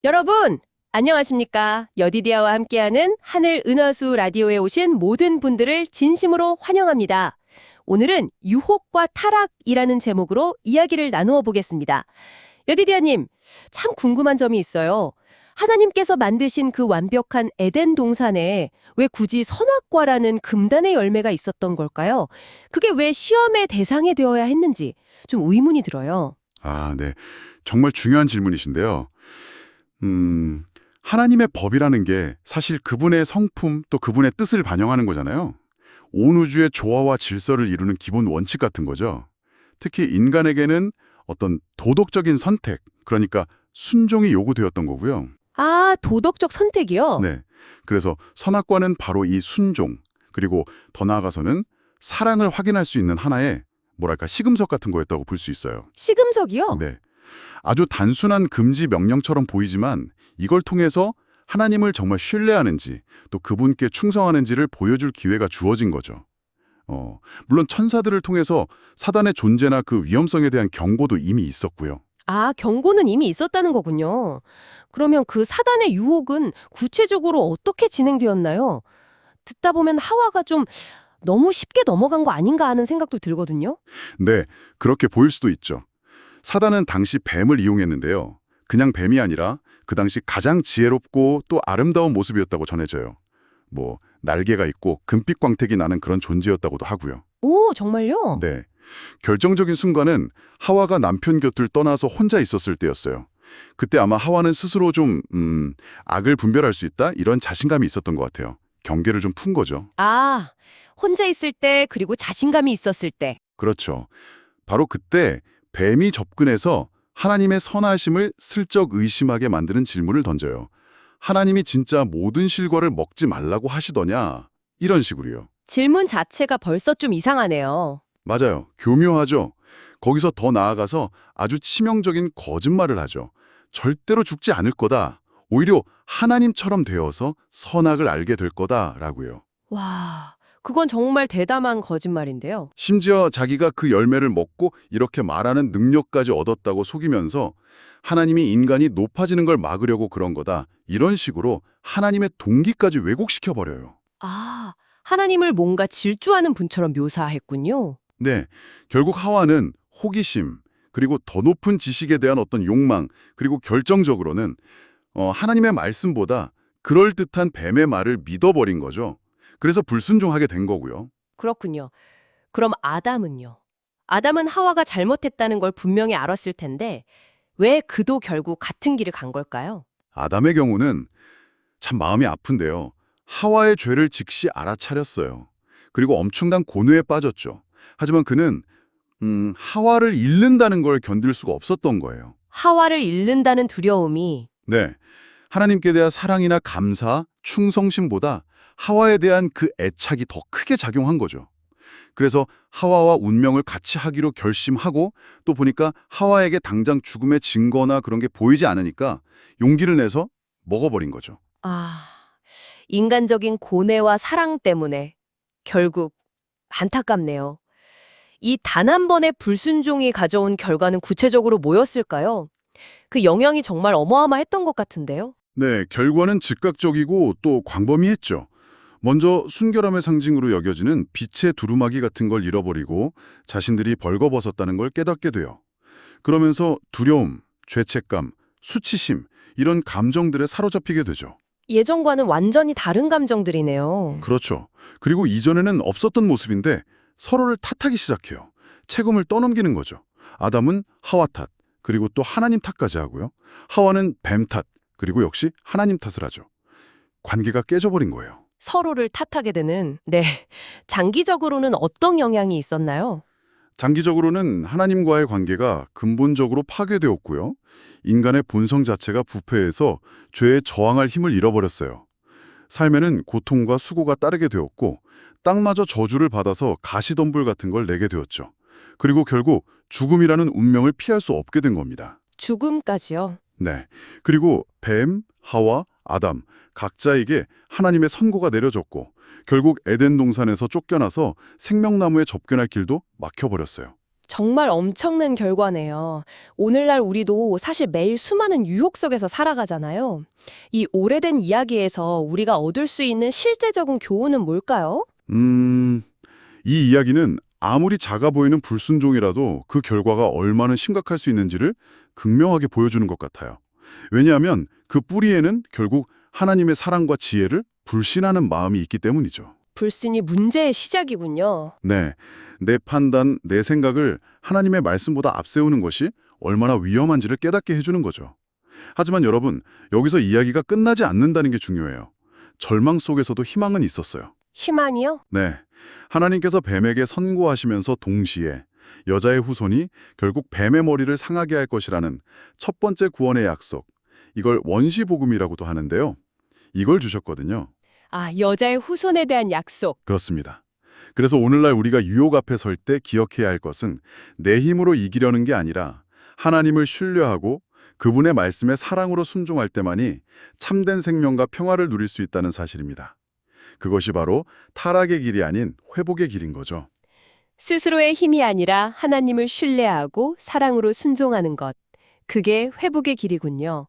여러분, 안녕하십니까? 여디디아와 함께하는 하늘 은하수 라디오에 오신 모든 분들을 진심으로 환영합니다. 오늘은 유혹과 타락이라는 제목으로 이야기를 나누어 보겠습니다. 여디디아님, 참 궁금한 점이 있어요. 하나님께서 만드신 그 완벽한 에덴 동산에 왜 굳이 선악과라는 금단의 열매가 있었던 걸까요? 그게 왜 시험의 대상이 되어야 했는지 좀 의문이 들어요. 네. 정말 중요한 질문이신데요. 하나님의 법이라는 게 사실 그분의 성품 또 그분의 뜻을 반영하는 거잖아요. 온 우주의 조화와 질서를 이루는 기본 원칙 같은 거죠. 특히 인간에게는 어떤 도덕적인 선택, 그러니까 순종이 요구되었던 거고요. 아, 도덕적 선택이요? 네. 그래서 선악과는 바로 이 순종, 그리고 더 나아가서는 사랑을 확인할 수 있는 하나의 뭐랄까 시금석 같은 거였다고 볼 수 있어요. 시금석이요? 네. 아주 단순한 금지 명령처럼 보이지만 이걸 통해서 하나님을 정말 신뢰하는지 또 그분께 충성하는지를 보여줄 기회가 주어진 거죠. 물론 천사들을 통해서 사단의 존재나 그 위험성에 대한 경고도 이미 있었고요. 아, 경고는 이미 있었다는 거군요. 그러면 그 사단의 유혹은 구체적으로 어떻게 진행되었나요? 듣다 보면 하와가 좀 너무 쉽게 넘어간 거 아닌가 하는 생각도 들거든요. 네, 그렇게 보일 수도 있죠. 사단은 당시 뱀을 이용했는데요. 그냥 뱀이 아니라 그 당시 가장 지혜롭고 또 아름다운 모습이었다고 전해져요. 날개가 있고 금빛 광택이 나는 그런 존재였다고도 하고요. 오, 정말요? 네. 결정적인 순간은 하와가 남편 곁을 떠나서 혼자 있었을 때였어요. 그때 아마 하와는 스스로 좀 악을 분별할 수 있다? 이런 자신감이 있었던 것 같아요. 경계를 좀 푼 거죠. 아, 혼자 있을 때 그리고 자신감이 있었을 때. 그렇죠. 바로 그때 뱀이 접근해서 하나님의 선하심을 슬쩍 의심하게 만드는 질문을 던져요. 하나님이 진짜 모든 실과를 먹지 말라고 하시더냐? 이런 식으로요. 질문 자체가 벌써 좀 이상하네요. 맞아요. 교묘하죠. 거기서 더 나아가서 아주 치명적인 거짓말을 하죠. 절대로 죽지 않을 거다. 오히려 하나님처럼 되어서 선악을 알게 될 거다라고요. 와, 그건 정말 대담한 거짓말인데요. 심지어 자기가 그 열매를 먹고 이렇게 말하는 능력까지 얻었다고 속이면서 하나님이 인간이 높아지는 걸 막으려고 그런 거다. 이런 식으로 하나님의 동기까지 왜곡시켜버려요. 아, 하나님을 뭔가 질주하는 분처럼 묘사했군요. 네, 결국 하와는 호기심, 그리고 더 높은 지식에 대한 어떤 욕망, 그리고 결정적으로는 하나님의 말씀보다 그럴듯한 뱀의 말을 믿어버린 거죠. 그래서 불순종하게 된 거고요. 그렇군요. 그럼 아담은요? 아담은 하와가 잘못했다는 걸 분명히 알았을 텐데 왜 그도 결국 같은 길을 간 걸까요? 아담의 경우는 참 마음이 아픈데요. 하와의 죄를 즉시 알아차렸어요. 그리고 엄청난 고뇌에 빠졌죠. 하지만 그는 하와를 잃는다는 걸 견딜 수가 없었던 거예요. 하와를 잃는다는 두려움이 네, 하나님께 대한 사랑이나 감사, 충성심보다 하와에 대한 그 애착이 더 크게 작용한 거죠. 그래서 하와와 운명을 같이 하기로 결심하고 또 보니까 하와에게 당장 죽음의 증거나 그런 게 보이지 않으니까 용기를 내서 먹어버린 거죠. 아, 인간적인 고뇌와 사랑 때문에 결국 안타깝네요. 이 단 한 번의 불순종이 가져온 결과는 구체적으로 뭐였을까요? 그 영향이 정말 어마어마했던 것 같은데요. 네, 결과는 즉각적이고 또 광범위했죠. 먼저 순결함의 상징으로 여겨지는 빛의 두루마기 같은 걸 잃어버리고 자신들이 벌거벗었다는 걸 깨닫게 돼요. 그러면서 두려움, 죄책감, 수치심 이런 감정들에 사로잡히게 되죠. 예전과는 완전히 다른 감정들이네요. 그렇죠. 그리고 이전에는 없었던 모습인데 서로를 탓하기 시작해요. 책임을 떠넘기는 거죠. 아담은 하와 탓, 그리고 또 하나님 탓까지 하고요. 하와는 뱀 탓, 그리고 역시 하나님 탓을 하죠. 관계가 깨져버린 거예요. 서로를 탓하게 되는, 네. 장기적으로는 어떤 영향이 있었나요? 장기적으로는 하나님과의 관계가 근본적으로 파괴되었고요. 인간의 본성 자체가 부패해서 죄에 저항할 힘을 잃어버렸어요. 삶에는 고통과 수고가 따르게 되었고 땅마저 저주를 받아서 가시덤불 같은 걸 내게 되었죠. 그리고 결국 죽음이라는 운명을 피할 수 없게 된 겁니다. 죽음까지요. 네. 그리고 뱀, 하와, 아담 각자에게 하나님의 선고가 내려졌고 결국 에덴 동산에서 쫓겨나서 생명나무에 접견할 길도 막혀버렸어요. 정말 엄청난 결과네요. 오늘날 우리도 사실 매일 수많은 유혹 속에서 살아가잖아요. 이 오래된 이야기에서 우리가 얻을 수 있는 실제적인 교훈은 뭘까요? 이 이야기는 아무리 작아 보이는 불순종이라도 그 결과가 얼마나 심각할 수 있는지를 극명하게 보여주는 것 같아요. 왜냐하면 그 뿌리에는 결국 하나님의 사랑과 지혜를 불신하는 마음이 있기 때문이죠. 불신이 문제의 시작이군요. 네, 내 판단, 내 생각을 하나님의 말씀보다 앞세우는 것이 얼마나 위험한지를 깨닫게 해주는 거죠. 하지만 여러분, 여기서 이야기가 끝나지 않는다는 게 중요해요. 절망 속에서도 희망은 있었어요. 희망이요? 네, 하나님께서 뱀에게 선고하시면서 동시에 여자의 후손이 결국 뱀의 머리를 상하게 할 것이라는 첫 번째 구원의 약속, 이걸 원시복음이라고도 하는데요. 이걸 주셨거든요. 아, 여자의 후손에 대한 약속. 그렇습니다. 그래서 오늘날 우리가 유혹 앞에 설 때 기억해야 할 것은 내 힘으로 이기려는 게 아니라 하나님을 신뢰하고 그분의 말씀에 사랑으로 순종할 때만이 참된 생명과 평화를 누릴 수 있다는 사실입니다. 그것이 바로 타락의 길이 아닌 회복의 길인 거죠. 스스로의 힘이 아니라 하나님을 신뢰하고 사랑으로 순종하는 것. 그게 회복의 길이군요.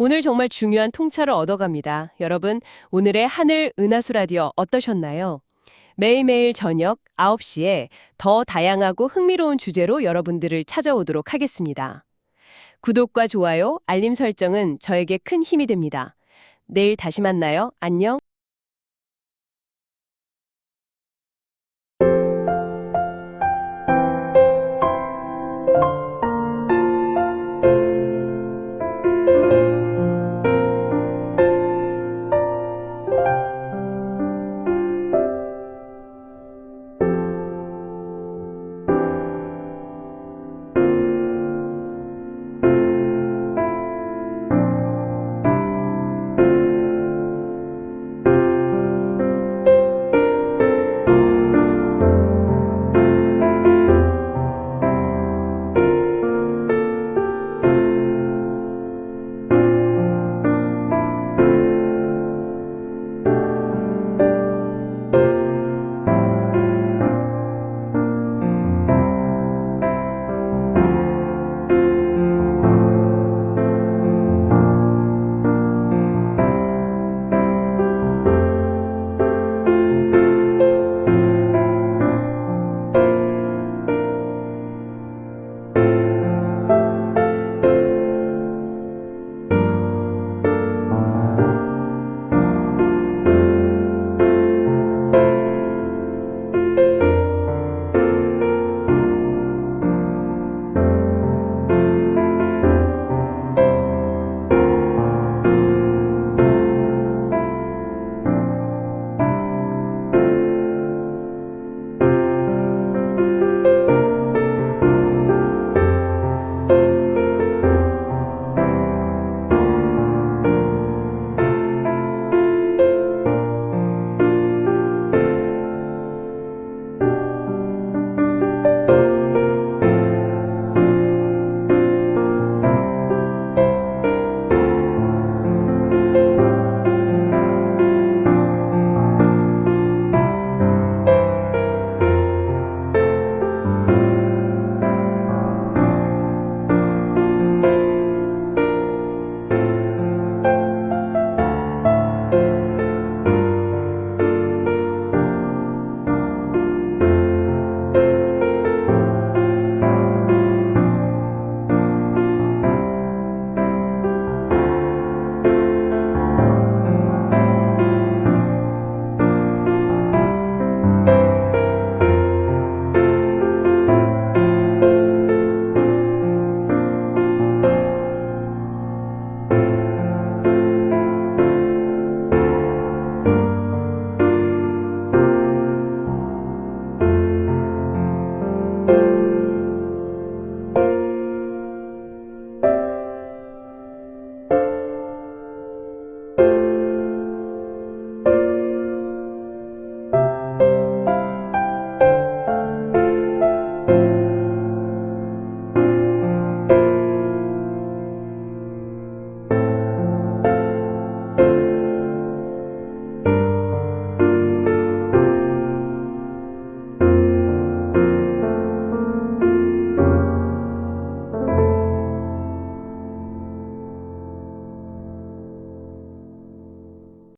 오늘 정말 중요한 통찰을 얻어갑니다. 여러분, 오늘의 하늘 은하수 라디오 어떠셨나요? 매일매일 저녁 9시에 더 다양하고 흥미로운 주제로 여러분들을 찾아오도록 하겠습니다. 구독과 좋아요, 알림 설정은 저에게 큰 힘이 됩니다. 내일 다시 만나요. 안녕.